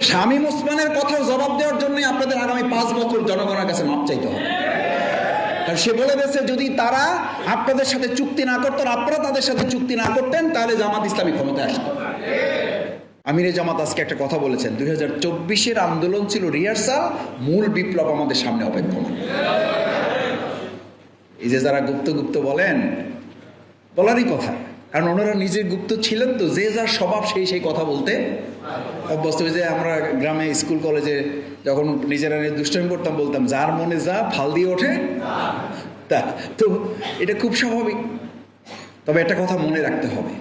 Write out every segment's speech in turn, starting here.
শামীম ওসমানের কথার জবাব দেওয়ার জন্য আপনাদের আগামী 5 বছর জনগণের কাছে মাপ চাইতে হবে। কারণ সে বলে দিয়েছে যদি তারা আপনাদের সাথে চুক্তি না করতেন, আপনারা তাদের সাথে চুক্তি না করতেন, তাহলে জামাত ইসলামী ক্ষমতায় আসতো। আমিরে জামাত আজকে একটা কথা বলেছেন, 2024-এর আন্দোলন ছিল রিহার্সাল, মূল বিপ্লব আমাদের সামনে অপেক্ষমান। এই যে যারা গুপ্ত গুপ্ত বলেন, বলারই কথা, কারণ ওনারা নিজে গুপ্ত ছিলেন তো, যে যার স্বভাব সেই কথা বলতে অভ্যস্ত। যে আমরা গ্রামে স্কুল কলেজে যখন নিজেরা দুষ্টামি করতাম, বলতাম যার মনে যা ফাল দিয়ে ওঠে তা। তো এটা খুব স্বাভাবিক। তবে একটা কথা মনে রাখতে হবে,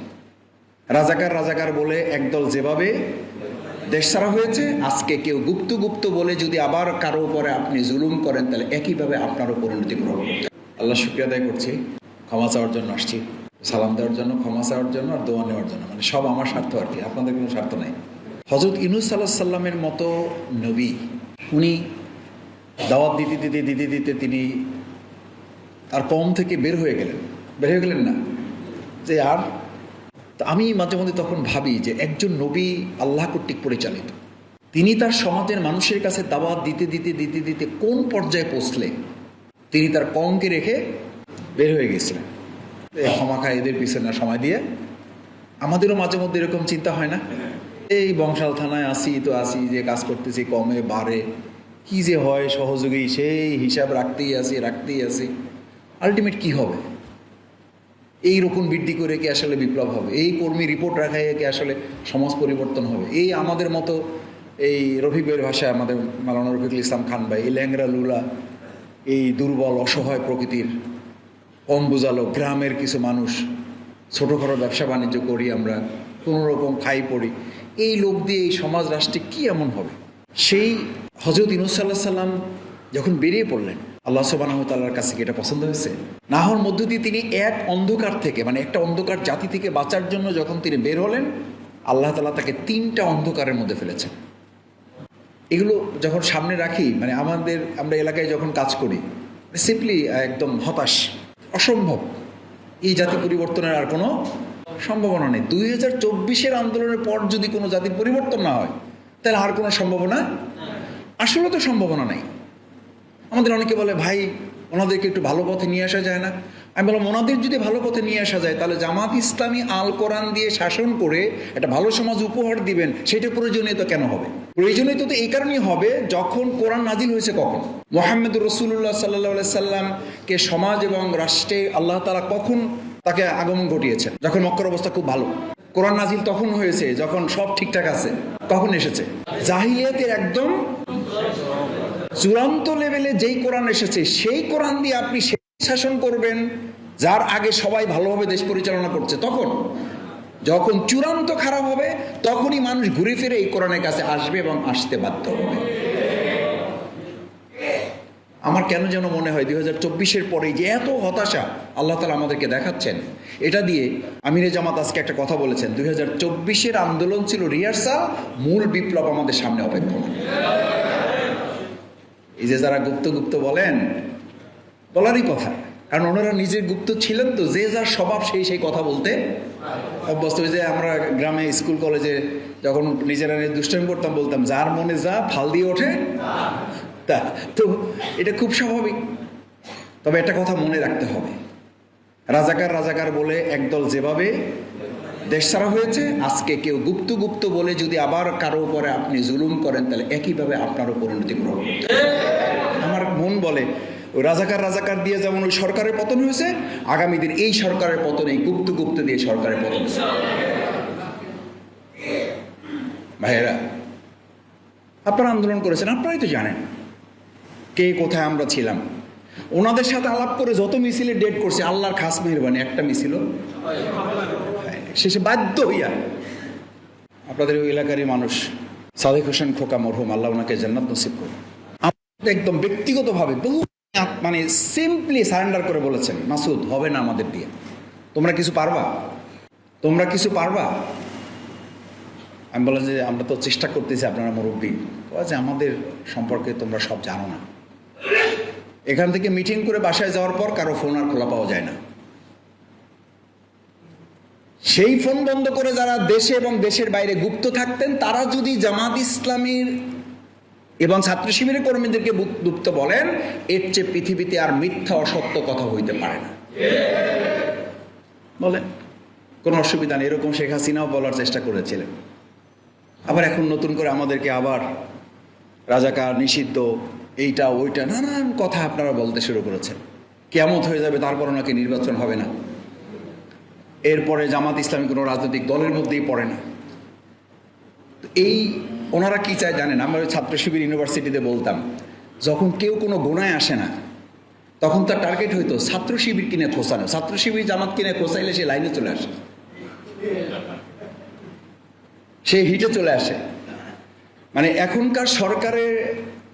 রাজাকার বলে একদল যেভাবে দেশ ছাড়া হয়েছে, আজকে কেউ গুপ্ত গুপ্ত বলে যদি আবার কারো উপরে আপনি জুলুম করেন, তাহলে একইভাবে আপনারও পরিণতি গ্রহণ করতে। আল্লাহ শুকরিয়া আদায় করছি, ক্ষমা চাওয়ার জন্য আসছি, সালাম দেওয়ার জন্য, ক্ষমা চাওয়ার জন্য আর দোয়া নেওয়ার জন্য, মানে সব আমার স্বার্থ আর কি, আপনাদের কোনো স্বার্থ নাই। হযরত ইউনূস আলাইহিস সালামের মতো নবী, উনি দাওয়াত দিতে তিনি তার কওম থেকে বের হয়ে গেলেন না যে আর। আমি মাঝে মধ্যে তখন ভাবি যে একজন নবী আল্লাহ কর্তৃক পরিচালিত, তিনি তার সমাজের মানুষের কাছে দাওয়াত দিতে কোন পর্যায়ে পৌঁছলে তিনি তার কওমকে রেখে বের হয়ে গেছিলেন। ক্ষমা খায় এদের পিছনে সময় দিয়ে। আমাদেরও মাঝে মধ্যে এরকম চিন্তা হয় না? এই বংশাল থানায় আসি যে কাজ করতেছি, কমে বাড়ে, কি যে হয় সহযোগী, সেই হিসাব রাখতেই আসি। আলটিমেট কি হবে? এই রকম বৃদ্ধি করে কি আসলে বিপ্লব হবে? এই কর্মী রিপোর্ট রাখায় কি আসলে সমাজ পরিবর্তন হবে? এই আমাদের মতো এই রফিকের ভাষায় আমাদের মাওলানা রফিকুল ইসলাম খান ভাই, এই ল্যাংরা লুলা, এই দুর্বল অসহায় প্রকৃতির কম বোঝালো গ্রামের কিছু মানুষ, ছোটোখাটো ব্যবসা বাণিজ্য করি আমরা, কোনো রকম খাই পড়ি, এই লোক দিয়ে এই সমাজ রাষ্ট্রে কি এমন হবে? সেই হযরত ইউনূস আলাইহিস সালাম যখন বেরিয়ে পড়লেন, আল্লাহ সুবহানাহু ওয়া তাআলার কাছে কি এটা পছন্দ হয়েছে? না হওয়ার মধ্য দিয়ে তিনি এক অন্ধকার থেকে, মানে একটা অন্ধকার জাতি থেকে বাঁচার জন্য যখন তিনি বের হলেন, আল্লাহ তাআলা তাকে 3টা অন্ধকারের মধ্যে ফেলেছেন। এগুলো যখন সামনে রাখি, মানে আমরা এলাকায় যখন কাজ করি, সিম্পলি একদম হতাশ, অসম্ভব, এই জাতি পরিবর্তনের আর কোনো সম্ভাবনা নেই। 2024-এর আন্দোলনের পর যদি কোনো জাতির পরিবর্তন না হয়, তাহলে আর কোনো সম্ভাবনা, আসলে তো সম্ভাবনা নাই। আমাদের অনেকে বলে ভাই ওনাদেরকে একটু ভালো পথে নিয়ে আসা যায় না? আমি বললাম ওনাদের যদি ভালো পথে নিয়ে আসা যায়, তাহলে জামাত ইসলামী আল কোরআন দিয়ে শাসন করে একটা ভালো সমাজ উপহার দিবেন, সেটা প্রয়োজনীয়তা কেন হবে? প্রয়োজনীয়তা তো এই কারণেই হবে, যখন কোরআন নাজিল হয়েছে কখন, মুহাম্মদুর রাসূলুল্লাহ সাল্লাল্লাহু আলাইহি সাল্লামকে সমাজ এবং রাষ্ট্রে আল্লাহ তাআলা কখন তাকে আগমন ঘটিয়েছেন? যখন মক্কার অবস্থা খুব ভালো। কোরআন নাজিল তখন হয়েছে যখন সব ঠিকঠাক আছে। কখন এসেছে? জাহিলিয়াতের একদম চূড়ান্ত লেভেলে যেই কোরআন এসেছে, সেই কোরআন দিয়ে আপনি সেই শাসন করবেন যার আগে সবাই ভালোভাবে দেশ পরিচালনা করছে। তখন যখন চূড়ান্ত খারাপ হবে, তখনই মানুষ ঘুরে ফিরে এই কোরআনের কাছে আসবে এবং আসতে বাধ্য হবে। আমার কেন যেন মনে হয় 2024-এর পরে যে এত হতাশা আল্লাহ তাআলা আমাদেরকে দেখাচ্ছেন, এটা দিয়ে আমিরে জামাত আজকে একটা কথা বলেছেন, 2024-এর আন্দোলন ছিল রিহার্সাল, মূল বিপ্লব আমাদের সামনে অপেক্ষমান। এই যে যারা গুপ্ত গুপ্ত বলেন, বলারই কথা, কারণ ওনারা নিজে গুপ্ত ছিলেন তো, যে যার স্বভাব সেই কথা বলতে অভ্যস্ত। যে আমরা গ্রামে স্কুল কলেজে যখন নিজেরা দুষ্টামি করতাম, বলতাম যার মনে যা ফাল দিয়ে ওঠে তা। তো এটা খুব স্বাভাবিক। তবে একটা কথা মনে রাখতে হবে, রাজাকার বলে একদল যেভাবে দেশ ছাড়া হয়েছে, আজকে কেউ গুপ্ত গুপ্ত বলে যদি আবার কারো উপরে আপনি জুলুম করেন, তাহলে একইভাবে আপনারও পরিণতি গ্রহণ করতে। আমার মন বলে ওই রাজাকার দিয়ে যেমন ওই সরকারের পতন হয়েছে, আগামী দিন এই সরকারের পতন এই গুপ্ত দিয়ে সরকারের পতন হয়েছে। ভাইয়েরা, আপনারা আন্দোলন করেছেন, আপনারাই তো জানেন কে কোথায় আমরা ছিলাম। ওনাদের সাথে আলাপ করে যত মিছিলে ডেট করছে, আল্লাহর খাস মেহরবানি একটা মিছিল শেষে বাধ্য হইয়া আপনাদের ওই এলাকারই মানুষ সাদেক হোসেন খোকা মরহুম, আল্লাহ ওনাকে জান্নাত নসিব করুন, একদম ব্যক্তিগতভাবে বহু মানে সিম্পলি সারেন্ডার করে বলেছেন, মাসুদ হবে না আমাদের দিয়ে, তোমরা কিছু পারবা? আমি বললাম যে আমরা তো চেষ্টা করতেছি, আপনারা মুরব্বী, যে আমাদের সম্পর্কে তোমরা সব জানো না। এখান থেকে মিটিং করে বাসায় যাওয়ার পর কারো ফোন আর খোলা পাওয়া যায় না। সেই ফোন বন্ধ করে যারা দেশে এবং দেশের বাইরে গুপ্ত থাকতেন, তারা যদি জামাত ইসলামীর এবং ছাত্র শিবিরের কর্মীদেরকে গুপ্ত বলেন, এর চেয়ে পৃথিবীতে আর মিথ্যা অসত্য কথা হইতে পারে না। বলেন, কোনো অসুবিধা নেই। এরকম শেখ হাসিনাও বলার চেষ্টা করেছিলেন। আবার এখন নতুন করে আমাদেরকে আবার রাজাকার, নিষিদ্ধ, এইটা ওইটা নানান কথা আপনারা বলতে শুরু করেছেন। কিয়ামত হয়ে যাবে, তারপরও নাকি নির্বাচন হবে না। এরপরে জামাত ইসলামী কোনো রাজনৈতিক দলের মধ্যেই পড়ে না। এই ওনারা কি চায় জানেন? আমরা ছাত্র শিবির ইউনিভার্সিটিতে বলতাম, যখন কেউ কোনো গোনায় আসে না, তখন তার টার্গেট হইতো ছাত্র শিবির কিনে খোঁচানো। ছাত্র শিবির জামাত কিনে খোঁচাইলে সে লাইনে চলে আসে, সে হিটে চলে আসে। মানে এখনকার সরকারের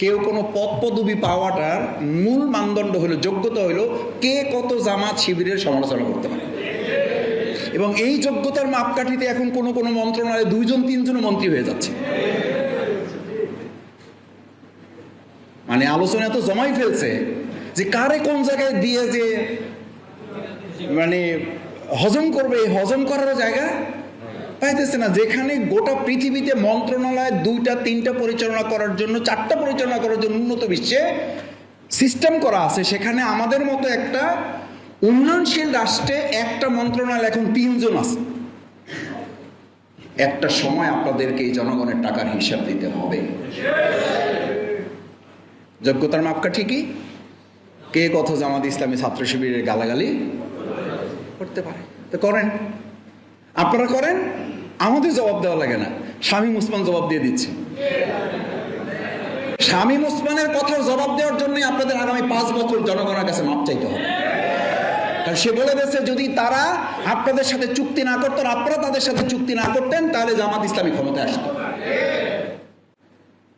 কেউ কোনো পদপদবি পাওয়াটার মূল মানদণ্ড হলো, যোগ্যতা হলো কে কত জামাত শিবিরের সমালোচনা করতে পারে। এবং এই যোগ্যতার মাপকাঠিতে এখন কোনো কোনো মন্ত্রণালয়ে 2-3জন মন্ত্রী হয়ে যাচ্ছে। মানে আলোচনা তো জমাই ফেলছে যে কারে কোন জায়গায় দিয়ে যে মানে হজম করবে, হজম করার জায়গা পাইতেছে না। যেখানে গোটা পৃথিবীতে মন্ত্রণালয় 2-3টা পরিচালনা করার জন্য, 4টা পরিচালনা করার জন্য উন্নত বিশ্বে সিস্টেম করা আছে, সেখানে আমাদের মতো একটা উন্নয়নশীল রাষ্ট্রে একটা মন্ত্রণালয় এখন 3জন আছে। একটা সময় আপনাদেরকে এই জনগণের টাকার হিসাব দিতে হবে। যোগ্যতার মাপকাঠি কি? কে কত জামাত ইসলামী ছাত্র শিবিরের গালাগালি করতে পারে, তো করেন, আপনারা করেন, আমাদের জবাব দেওয়া লাগে না। শামীম ওসমান জবাব দিয়ে দিচ্ছে। শামীম ওসমানের কথার জবাব দেওয়ার জন্যই আপনাদের আগামী 5 বছর জনগণের কাছে মাপ চাইতে হবে। কারণ সে বলে দিয়েছে, যদি তারা আপনাদের সাথে চুক্তি না করতেন, আপনারা তাদের সাথে চুক্তি না করতেন, তাহলে জামাত ইসলামী ক্ষমতায় আসতো।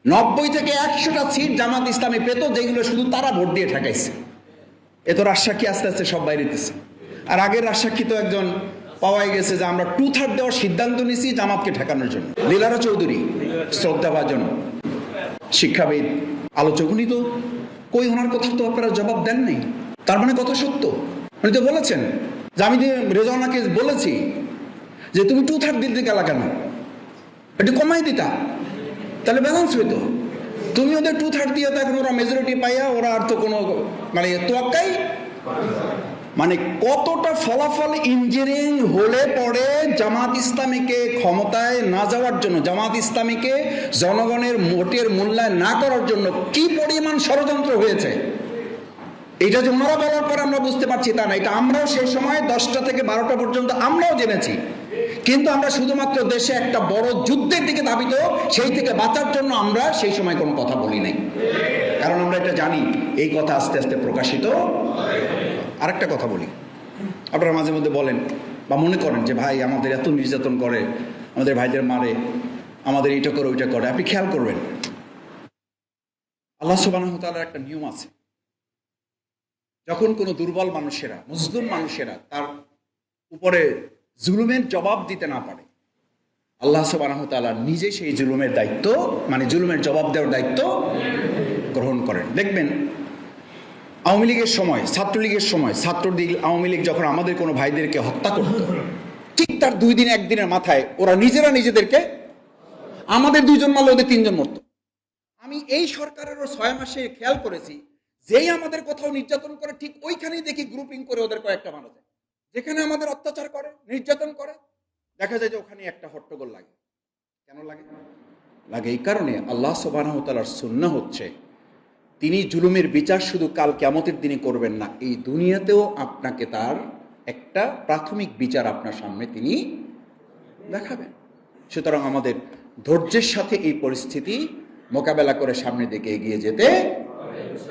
90 থেকে 100টা সিট জামাত ইসলামী পেত, যেগুলো শুধু তারা ভোট দিয়ে ঠেকাইছে। এত রাজসাক্ষী আস্তে আস্তে সব বাইরে দিচ্ছে। আর আগের রাজসাক্ষী তো একজন পাওয়াই গেছে যে আমরা 2/3 দেওয়ার সিদ্ধান্ত নিয়েছি জামাতকে ঠেকানোর জন্য। লীলারা চৌধুরী, শ্রদ্ধাভাজন শিক্ষাবিদ, আলোচক, উনি তো কই, ওনার কথা তো আপনারা জবাব দেন নাই। তার মানে কথা সত্য। উনি তো বলেছেন যে আমি রেজওয়ানাকে বলেছি যে তুমি 2/3 দিতে গেলা কেন, একটু কমাই দিতা, তাহলে ব্যালেন্স হইতো। তুমি ওদের 2/3 দিয়ে তো এখন ওরা মেজরিটি পাইয়া ওরা আর তো কোনো মানে তোয়াক্কাই। মানে কতটা ফলাফল ইঞ্জিনিয়ারিং হলে পরে জামাত ইসলামীকে ক্ষমতায় না যাওয়ার জন্য, জামাত ইসলামীকে জনগণের ভোটের মূল্যায়ন না করার জন্য কি পরিমাণ ষড়যন্ত্র হয়েছে, এটা যে ওনারা বলার পরে আমরা বুঝতে পারছি তা না। এটা আমরাও সেই সময় 10টা থেকে 12টা পর্যন্ত আমরাও জেনেছি, কিন্তু আমরা শুধুমাত্র দেশে একটা বড় যুদ্ধের দিকে ধাবিত, সেই থেকে বাঁচার জন্য আমরা সেই সময় কোনো কথা বলি নাই। কারণ আমরা এটা জানি এই কথা আস্তে আস্তে প্রকাশিত। আরেকটা কথা বলি, আপনারা মাঝে মধ্যে বলেন বা মনে করেন যে ভাই আমাদের এত নির্যাতন করে, আমাদের ভাইদের মারে, আমাদের এইটা করে ওইটা করে। আপনি খেয়াল করবেন, আল্লাহ সুবহানাহু ওয়া তাআলার একটা নিয়ম আছে, যখন কোনো দুর্বল মানুষেরা, মুসলিম মানুষেরা তার উপরে জুলুমের জবাব দিতে না পারে, আল্লাহ সুবহানাহু ওয়া তাআলা নিজে সেই জুলুমের দায়িত্ব, মানে জুলুমের জবাব দেওয়ার দায়িত্ব গ্রহণ করেন। দেখবেন আওয়ামী লীগের সময়, ছাত্রলীগের সময়, ছাত্রলীগ আওয়ামী লীগ যখন আমাদের কোনো ভাইদেরকে হত্যা করত, ঠিক তার 2 দিন 1 দিনের মাথায় ওরা নিজেরা নিজেদেরকে, আমাদের 2জন মারলে ওদের 3জন মরত। আমি এই সরকারেরও 6 মাসে খেয়াল করেছি, যেই আমাদের কোথাও নির্যাতন করে ঠিক ওইখানেই দেখি গ্রুপিং করে ওদের কয়েকটা মারা যায়। যেখানে আমাদের অত্যাচার করে, নির্যাতন করে, দেখা যায় যে ওখানে একটা হট্টগোল লাগে। কেন লাগে? লাগে এই কারণে, আল্লাহ সুবহানাহু ওয়া তাআলার সুন্নাহ হচ্ছে তিনি জুলুমের বিচার শুধু কাল কিয়ামতের দিনে করবেন না, এই দুনিয়াতেও আপনাকে তার একটা প্রাথমিক বিচার আপনার সামনে তিনি দেখাবেন। সুতরাং আমাদের ধৈর্যের সাথে এই পরিস্থিতি মোকাবেলা করে সামনের দিকে এগিয়ে যেতে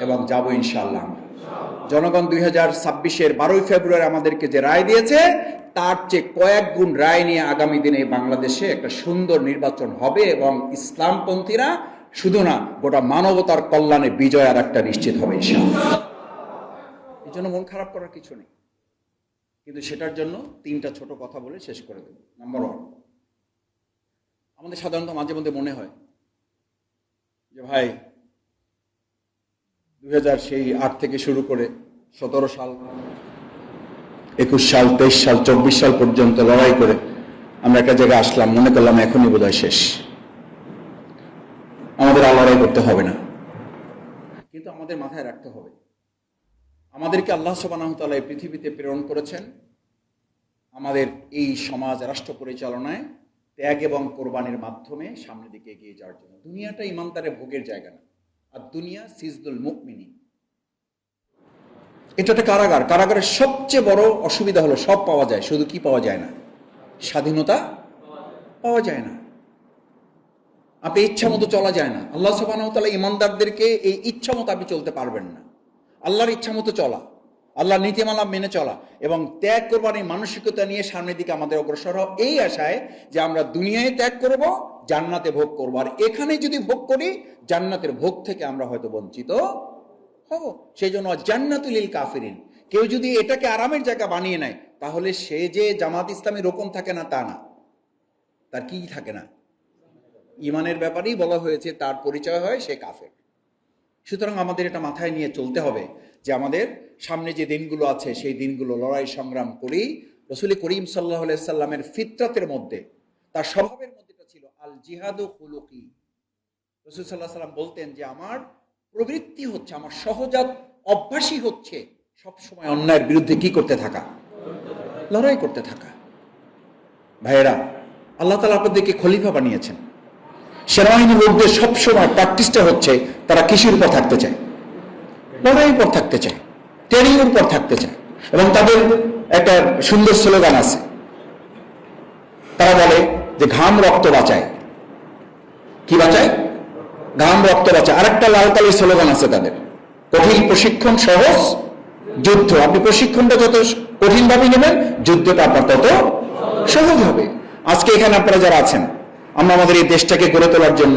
এবং যাবো ইনশাআল্লাহ। জনগণ 2026-এর 12ই ফেব্রুয়ারি আমাদেরকে যে রায় দিয়েছে, তার চেয়ে কয়েক গুণ রায় নিয়ে আগামী দিনে বাংলাদেশে একটা সুন্দর নির্বাচন হবে এবং ইসলামপন্থীরা শুধু না, গোটা মানবতার কল্যাণে বিজয় আর একটা নিশ্চিত হবে ইনশাআল্লাহ। এই জন্য মন খারাপ করার কিছু নেই, কিন্তু সেটার জন্য 3টা ছোট কথা বলে শেষ করে দেব। নাম্বার 1, আমাদের সাধারণত মাঝে মধ্যে মনে হয় যে ভাই 2008 থেকে শুরু করে 17 সাল, 21 সাল, 23 সাল, 24 সাল পর্যন্ত লড়াই করে আমরা একটা জায়গায় আসলাম, মনে করলাম এখনই বোধহয় শেষ, আমাদের আর লড়াই করতে হবে না। কিন্তু আমাদের মাথায় রাখতে হবে, আমাদেরকে আল্লাহ সুবহানাহু ওয়া তাআলা এই পৃথিবীতে প্রেরণ করেছেন আমাদের এই সমাজ রাষ্ট্র পরিচালনায় ত্যাগ এবং কোরবানির মাধ্যমে সামনের দিকে এগিয়ে যাওয়ার জন্য। দুনিয়াটা ইমানদারের ভোগের জায়গা না, আর দুনিয়া সিজদুল মুমিনিন। এটা একটা কারাগার। কারাগারের সবচেয়ে বড় অসুবিধা হলো সব পাওয়া যায়, শুধু কি পাওয়া যায় না? স্বাধীনতা পাওয়া যায় না। আপনি ইচ্ছা মতো চলা যায় না। আল্লাহ সুবহানাহু ওয়া তাআলা ইমানদারদেরকে এই ইচ্ছা মতো আপনি চলতে পারবেন না। আল্লাহর ইচ্ছা মতো চলা, আল্লাহর নীতিমালা মেনে চলা এবং ত্যাগ করবার এই মানসিকতা নিয়ে সামনের দিকে আমাদের অগ্রসর হওয়া, এই আশায় যে আমরা দুনিয়ায় ত্যাগ করব, জান্নাতে ভোগ করবো। আর এখানে যদি ভোগ করি, জান্নাতের ভোগ থেকে আমরা হয়তো বঞ্চিত হব। সেই জন্য জান্নাতুল লিল কাফিরিন, কেউ যদি এটাকে আরামের জায়গা বানিয়ে নেয়, তাহলে সে যে জামাত ইসলামী রকম থাকে না তা না, তার কি থাকে না, ইমানের ব্যাপারেই বলা হয়েছে তার পরিচয় হয় সে কাফের। সুতরাং আমাদের এটা মাথায় নিয়ে চলতে হবে যে আমাদের সামনে যে দিনগুলো আছে সেই দিনগুলো লড়াই সংগ্রাম করি। রাসূল করিম সাল্লাল্লাহু আলাইহি সাল্লামের ফিতরাতের মধ্যে, তার স্বভাবের মধ্যে ছিল আল জিহাদু খুলুকি। রাসূল সাল্লাল্লাহু আলাইহি সাল্লাম বলতেন যে আমার প্রবৃত্তি হচ্ছে, আমার সহজাত অভ্যাসই হচ্ছে সবসময় অন্যায়ের বিরুদ্ধে কি করতে থাকা, লড়াই করতে থাকা। ভাইয়েরা, আল্লাহ তাআলা আপনাদেরকে খলিফা বানিয়েছেন। সেনাবাহিনীর লোকদের সবসময় প্র্যাকটিসটা হচ্ছে তারা কিসের উপর থাকতে চায়, লড়াইয়ের উপর থাকতে চায়, ট্রেনিং এর উপর থাকতে চায়। এবং তাদের একটা সুন্দর স্লোগান আছে, তারা বলে যে ঘাম রক্ত বাঁচায়। কি বাঁচায়? ঘাম রক্ত বাঁচায়। আরেকটা লাল কালির স্লোগান আছে তাদের, কঠিন প্রশিক্ষণ সহজ যুদ্ধ। আপনি প্রশিক্ষণটা যত কঠিন ভাবে নেবেন, যুদ্ধটা আপনার তত সহজ হবে। আজকে এখানে আপনারা যারা আছেন, আমরা আমাদের এই দেশটাকে গড়ে তোলার জন্য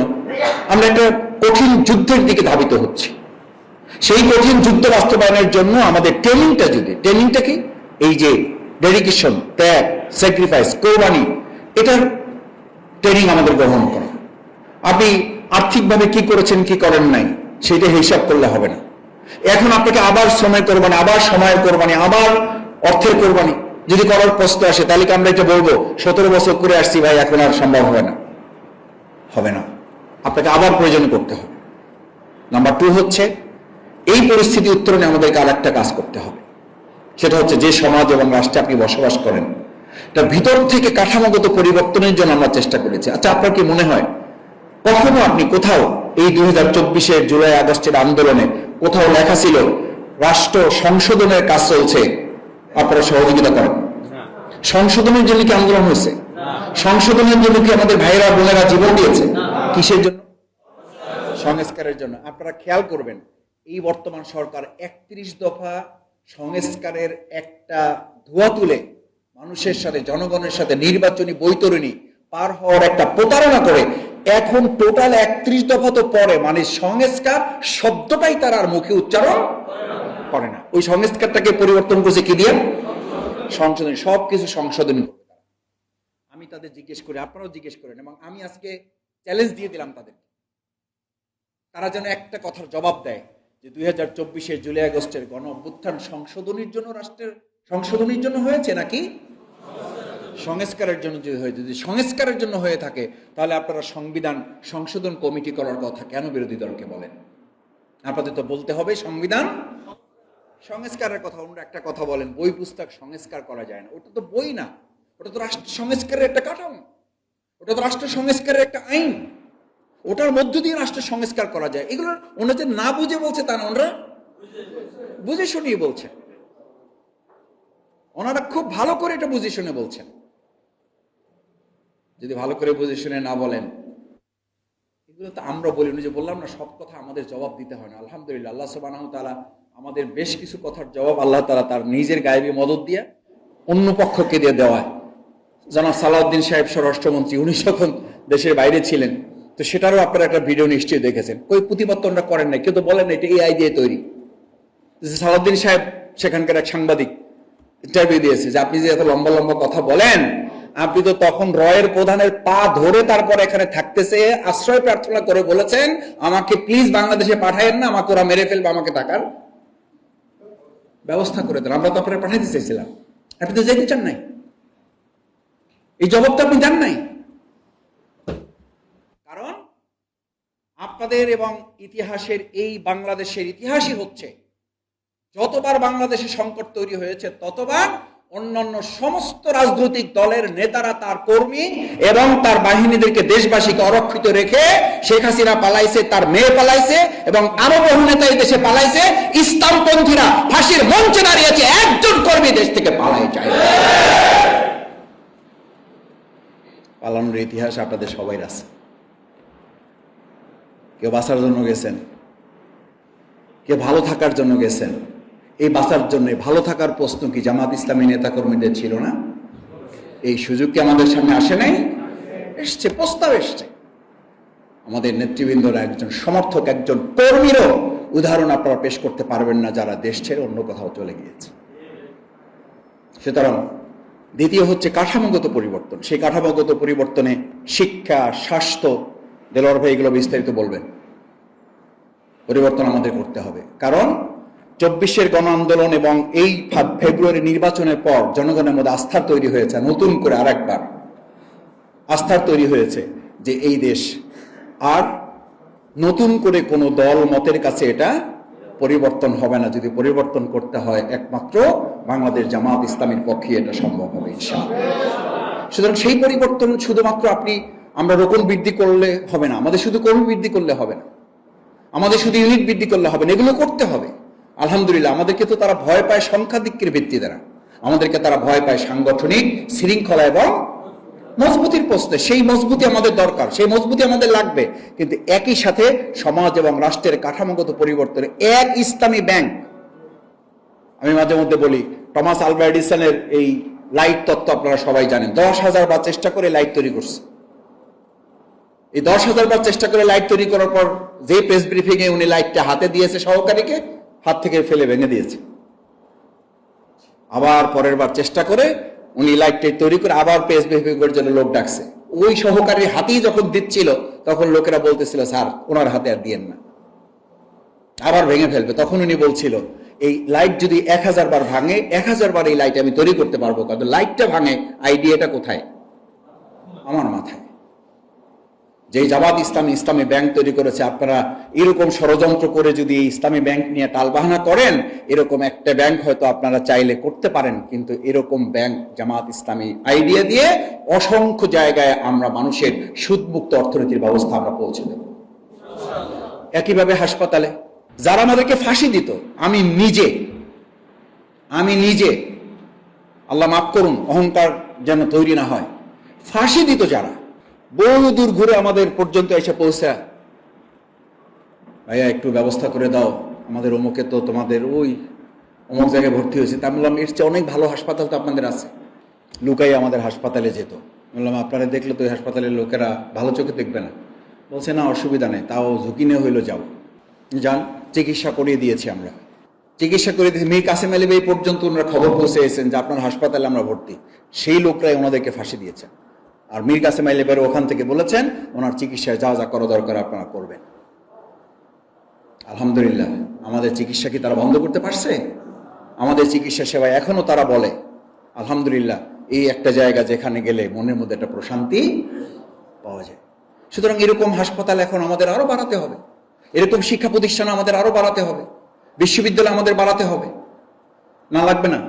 আমরা একটা কঠিন যুদ্ধের দিকে ধাবিত হচ্ছি। সেই কঠিন যুদ্ধ বাস্তবায়নের জন্য আমাদের ট্রেনিংটা কি? এই যে ডেডিকেশন, ত্যাগ, স্যাক্রিফাইস, কোরবানি, এটার ট্রেনিং আমাদের গ্রহণ করা। আপনি আর্থিকভাবে কি করেছেন, কি করেন নাই, সেটা হিসাব করলে হবে না। এখন আপনাকে আবার সময় কোরবানি, আবার সময়ের কোরবানি, আবার অর্থের কোরবানি যদি করার প্রশ্ন আসে, তাহলে কি আমরা এটা বলবো 17 বছর করে আসছি ভাই, এখন আর সম্ভব হবে না? হবে না, আপনাকে আবার প্রয়োজন করতে হবে। নাম্বার 2 হচ্ছে এই পরিস্থিতি উত্তরণে আমাদেরকে আর একটা কাজ করতে হবে। সেটা হচ্ছে যে সমাজ এবং রাষ্ট্রে আপনি বসবাস করেন, তার ভিতর থেকে কাঠামোগত পরিবর্তনের জন্য আমরা চেষ্টা করেছি। আচ্ছা, আপনার কি মনে হয় কখনো আপনি কোথাও এই 2024-এর জুলাই আগস্টের আন্দোলনে কোথাও লেখা ছিল রাষ্ট্র সংশোধনের কাজ চলছে, আপনারা সহযোগিতা করেন? সংশোধনের জন্য কি আন্দোলন হয়েছে? সংশোধনের জন্য কি আমাদের ভাইয়েরা বোনেরা জীবন দিয়েছে? কিসের জন্য? সংস্কারের জন্য। আপনারা খেয়াল করবেন, এই বর্তমান সরকার 31 দফা সংস্কারের একটা ধোঁয়া তুলে মানুষের সাথে, জনগণের সাথে নির্বাচনী বৈতরণী পার হওয়ার একটা প্রতারণা করে এখন টোটাল 31 দফা তো পরে, মানে সংস্কার শব্দটাই তার আর মুখে উচ্চারণ করে না। ওই সংস্কারটাকে পরিবর্তন করছে কি দিয়ে? সংশোধন। সবকিছু সংশোধন করবে তারা। আমি তাদের জিজ্ঞেস করি, আপনারাও জিজ্ঞেস করেন, এবং আমি আজকে চ্যালেঞ্জ দিয়ে দিলাম তাদের, তারা যেন একটা কথার জবাব দেয় যে 2024-এর জুলাই আগস্টের গণ অভ্যুত্থান সংশোধনের জন্য, রাষ্ট্রের সংশোধনের জন্য হয়েছে নাকি সংস্কারের জন্য? যদি সংস্কারের জন্য হয়ে থাকে, তাহলে আপনারা সংবিধান সংশোধন কমিটি করার কথা কেন বিরোধী দলকে বলেন? আপনাদের তো বলতে হবে সংবিধান সংস্কারের কথা। অন্য একটা কথা বলেন, বই পুস্তক সংস্কার করা যায় না। ওটা তো বই না, ওটা তো রাষ্ট্র সংস্কারের একটা কাঠামো, ওটা তো রাষ্ট্র সংস্কারের একটা আইন, ওটার মধ্য দিয়ে রাষ্ট্র সংস্কার করা যায়। এগুলো ওনারা যে না বুঝে বলছে তা না, ওনারা বুঝে শুনিয়ে বলছেন। ওনারা খুব ভালো করে এটা বুঝে শুনে বলছেন। যদি ভালো করে বুঝে শুনে না বলেন, এগুলো তো আমরা বলি না, যে বললাম না সব কথা আমাদের জবাব দিতে হয় না। আলহামদুলিল্লাহ, আল্লাহ সুবহানাহু ওয়া তাআলা আমাদের বেশ কিছু কথার জবাব আল্লাহ তাআলা তার নিজের গায়েবী মদদ দিয়ে অন্য পক্ষকে দিয়ে দেওয়ায়। জনাব সালাউদ্দিন সাহেব স্বরাষ্ট্রমন্ত্রী, উনি যখন দেশের বাইরে ছিলেন, তো সেটারও আপনারা একটা ভিডিও নিশ্চয়ই দেখেছেন। ওই প্রতিপত্তনটা করেন নাই, কেউ তো বলেন না এটা এআই দিয়ে তৈরি। সালাউদ্দিন সাহেব সেখানকার এক সাংবাদিক ইন্টারভিউ দিয়েছে যে আপনি যে এত লম্বা লম্বা কথা বলেন, আপনি তো তখন রয়ের প্রধানের পা ধরে তারপর এখানে থাকতেছে আশ্রয় প্রার্থনা করে বলেছেন আমাকে প্লিজ বাংলাদেশে পাঠায়েন না, আমাকে ওরা মেরে ফেলবে, আমাকে থাকার ব্যবস্থা করে দেন। আমরা তো আপনারা পাঠাইতে চাইছিলাম, আপনি তো যেতে চান নাই, এই জবাবটা আপনি দেন নাই। কারণ আপনাদের এবং ইতিহাসের এই বাংলাদেশের ইতিহাসই হচ্ছে, যতবার বাংলাদেশে সংকট তৈরি হয়েছে ততবার অন্যান্য সমস্ত রাজনৈতিক দলের নেতারা তার কর্মী এবং তার বাহিনীদেরকে দেশবাসীকে অরক্ষিত রেখে শেখ হাসিনা পালাইছে, তার মেয়ে পালাইছে এবং আরো বহু নেতা এই দেশে পালাইছে। ইসলামপন্থীরা ফাঁসির মঞ্চে দাঁড়িয়েছে, একজন কর্মী দেশ থেকে পালাই যায়। পালানোর ইতিহাস আপনাদের সবাই আছে। কেউ বাঁচার জন্য গেছেন, কেউ ভালো থাকার জন্য গেছেন। এই বাঁচার জন্য, ভালো থাকার প্রশ্ন কি জামাত ইসলামী নেতাকর্মীদের ছিল না? এই সুযোগ কি আমাদের সামনে আসে নাই? এসছে, প্রস্তাব এসছে। আমাদের নেতৃবৃন্দরা একজন সমর্থক, একজন কর্মীরও উদাহরণ আপনারা পেশ করতে পারবেন না যারা দেশ ছেড়ে অন্য কোথাও চলে গিয়েছে। সুতরাং দ্বিতীয় হচ্ছে কাঠামোগত পরিবর্তন। সেই কাঠামোগত পরিবর্তনে শিক্ষা, স্বাস্থ্য, দেলোয়ার ভাই এগুলো বিস্তারিত বলবেন। পরিবর্তন আমাদের করতে হবে, কারণ 24-এর গণ আন্দোলন এবং এই ফেব্রুয়ারি নির্বাচনের পর জনগণের মধ্যে আস্থা তৈরি হয়েছে, নতুন করে আরেকবার আস্থা তৈরি হয়েছে যে এই দেশ আর নতুন করে কোনো দল মতের কাছে এটা পরিবর্তন হবে না। যদি পরিবর্তন করতে হয় একমাত্র বাংলাদেশ জামাত ইসলামীর পক্ষে এটা সম্ভব হবে ইনশাআল্লাহ। সুতরাং সেই পরিবর্তন শুধুমাত্র আমরা রোকন বৃদ্ধি করলে হবে না, আমাদের শুধু কর্মী বৃদ্ধি করলে হবে না, আমাদের শুধু ইউনিট বৃদ্ধি করলে হবে না, এগুলো করতে হবে। আলহামদুলিল্লাহ আমাদেরকে তো তারা ভয় পায় সংখ্যাধিক্যের ভিত্তি দ্বারা, আমাদেরকে তারা ভয় পায় সাংগঠনিক শৃঙ্খলা এবং মজবুতির প্রশ্নে। সেই মজবুতি আমাদের দরকার, সেই মজবুতি আমাদের লাগবে, কিন্তু একই সাথে সমাজ এবং রাষ্ট্রের কাঠামোগত পরিবর্তনে এক ইসলামী ব্যাংক। আমি মাঝে মধ্যে বলি, টমাস আলভা এডিসনের এই লাইট তত্ত্ব আপনারা সবাই জানেন। 10,000 বার চেষ্টা করে লাইট তৈরি করছে। এই 10,000 বার চেষ্টা করে লাইট তৈরি করার পর যে প্রেস ব্রিফিং এ উনি লাইটটা হাতে দিয়েছে সহকারীকে, হাত থেকে ফেলে ভেঙে দিয়েছে। আবার পরের বার চেষ্টা করে উনি লাইটটা তৈরি করে আবার প্রেস ব্রিফিং এর জন্য লোক ডাকছে। ওই সহকারীর হাতেই যখন দিচ্ছিল তখন লোকেরা বলতেছিল, স্যার ওনার হাতে আর দিয়েন না, আবার ভেঙে ফেলবে। তখন উনি বলছিল, এই লাইট যদি 1000 বার ভাঙে, 1000 বার এই লাইট আমি তৈরি করতে পারবো, কিন্তু লাইটটা ভাঙে আইডিয়াটা কোথায়? আমার মাথায়। যে জামাত ইসলামী ব্যাংক তৈরি করেছে, আপনারা এরকম ষড়যন্ত্র করে যদি এই ইসলামী ব্যাংক নিয়ে টালবাহানা করেন, এরকম একটা ব্যাংক হয়তো আপনারা চাইলে করতে পারেন, কিন্তু এরকম ব্যাংক জামাত ইসলামী আইডিয়া দিয়ে অসংখ্য জায়গায় আমরা মানুষের সুদমুক্ত অর্থনীতির ব্যবস্থা আমরা পৌঁছে দেব। একইভাবে হাসপাতালে যারা আমাদেরকে ফাঁসি দিত, আমি নিজে আল্লাহ মাফ করুন, অহংকার যেন তৈরি না হয়, ফাঁসি দিত যারা, বহু দূর ঘুরে আমাদের পর্যন্ত এসে পৌঁছা, ভাইয়া একটু ব্যবস্থা করে দাও, আমাদের অমুকে তো তোমাদের ওই অমুক জায়গায় ভর্তি হয়েছে। তা বললাম, এর চেয়ে অনেক ভালো হাসপাতাল তো আপনাদের আছে। লুকাই আমাদের হাসপাতালে যেত। বললাম, আপনারা দেখলে তো ওই হাসপাতালের লোকেরা ভালো চোখে দেখবে না। বলছে, না অসুবিধা নেই, তাও ঝুঁকি নিয়ে হইলো যাও, যান। চিকিৎসা করিয়ে দিয়েছি আমরা, চিকিৎসা করে দিয়েছি। মীর কাসেম আলী এই পর্যন্ত ওনারা খবর পৌঁছে এসেছেন যে আপনার হাসপাতালে আমরা ভর্তি, সেই লোকরাই ওনাদেরকে ফাঁসি দিয়েছেন। আর মীর কাসেম আলী ওখান থেকে বলেছেন ওনার চিকিৎসায় যা যা করা দরকার আপনারা করবেন। আলহামদুলিল্লাহ আমাদের চিকিৎসা কি তারা বন্ধ করতে পারছে? আমাদের চিকিৎসা সেবায় এখনো তারা বলে আলহামদুলিল্লাহ এই একটা জায়গা যেখানে গেলে মনের মধ্যে একটা প্রশান্তি পাওয়া যায়। সুতরাং এরকম হাসপাতাল এখন আমাদের আরো বাড়াতে হবে, এরকম শিক্ষা প্রতিষ্ঠান আমাদের আরো বাড়াতে হবে, বিশ্ববিদ্যালয় আমাদের বাড়াতে হবে। না লাগবে না?